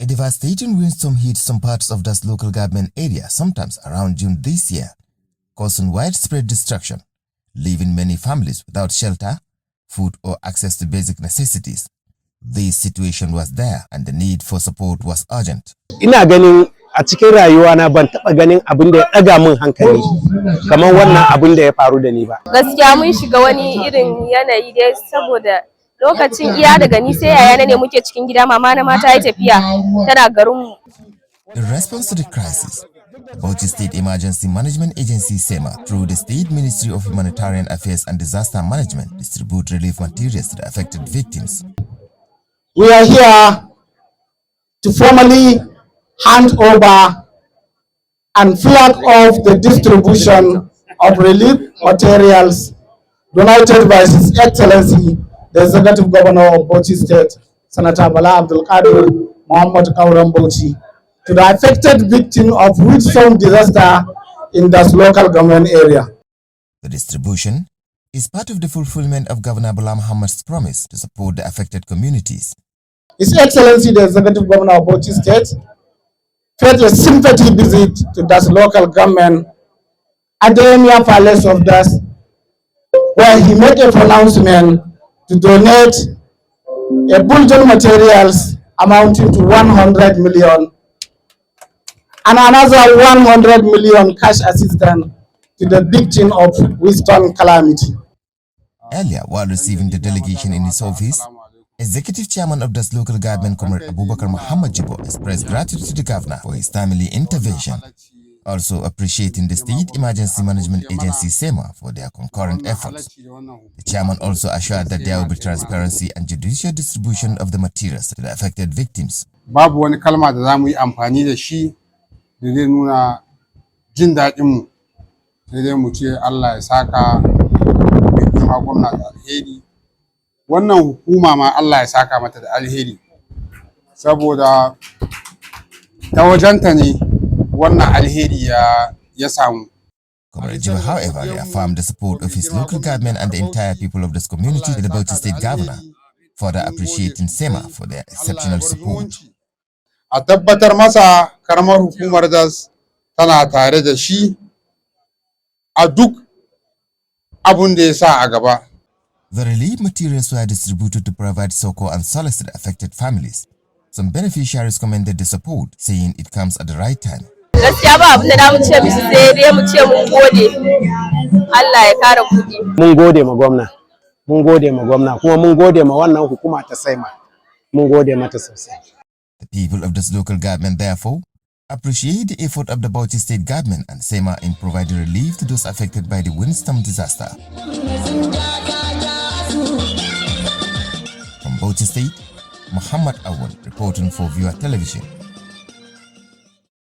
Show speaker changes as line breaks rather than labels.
A devastating windstorm hit some parts of this local government area sometimes around June this year, causing widespread destruction, leaving many families without shelter, food or access to basic necessities. This situation was there and the need for support was urgent.
Ina ganin a cikin rayuwa na ban taba ganin abin da ya daga min hankali kamar wannan abin da ya faru da ni ba.
Gaskiya mun shiga wani irin yanayi dai saboda lokacin iya daga ni sai yayana ne muke cikin gida, mama na mata yi tafiya tana garin mu.
In response to the crisis, Bauchi State Emergency Management Agency SEMA, through the State Ministry of Humanitarian Affairs and Disaster Management, distribute relief materials to the affected victims.
We are here to formally hand over and flag off the distribution of relief materials donated by His Excellency, the Executive Governor of Bauchi State, Senator Bala Abdul Qadir Muhammad Kauram Bauchi, to the affected victim of Windstorm disaster in this local government area.
The distribution is part of the fulfillment of Governor Bala Muhammad's promise to support the affected communities.
His Excellency, the Executive Governor of Bauchi State, paid a sympathy visit to this local government at the Emir Palace of Das, where he made a pronouncement to donate a bullion materials amounting to 100 million and another 100 million cash assistance to the victim of Windstorm calamity.
Earlier, while receiving the delegation in his office, Executive Chairman of this local government, Comrade Abubakar Muhammad Jibo, expressed gratitude to the governor for his timely intervention, also appreciating the State Emergency Management Agency SEMA for their concurrent efforts. The chairman also assured that there will be transparency and judicial distribution of the materials to the affected victims.
Babu wani kalma da zamu yi amfani da shi da zai nuna jin daɗin mu, sai dai mu ce Allah ya saka mai gwamna da alheri. Wannan hukuma ma Allah ya saka mata da alheri, saboda ta wajenta ne wannan alheri ya samu.
Comrade Jibo, however, reaffirmed the support of his local government and the entire people of this community to the Bauchi State Governor, further appreciating SEMA for their exceptional support.
A tabbatar masa karamar hukumar das tana tare da shi a duk abun da ya sa a gaba.
The relief materials were distributed to provide succor and solace to the affected families. Some beneficiaries commended the support, saying it comes at the right time.
Gaskiya ba abin da mu ce mishi sai dai mu ce mun gode. Allah ya kara kudi.
Mun gode ma gwamna. Mun gode ma gwamna kuma mun gode ma wannan hukuma ta SEMA. Mun gode mata sosai.
The people of this local government therefore appreciate the effort of the Bauchi State Government and SEMA in providing relief to those affected by the Windstorm disaster. From Bauchi State, Muhammad Awal reporting for Viewer Television.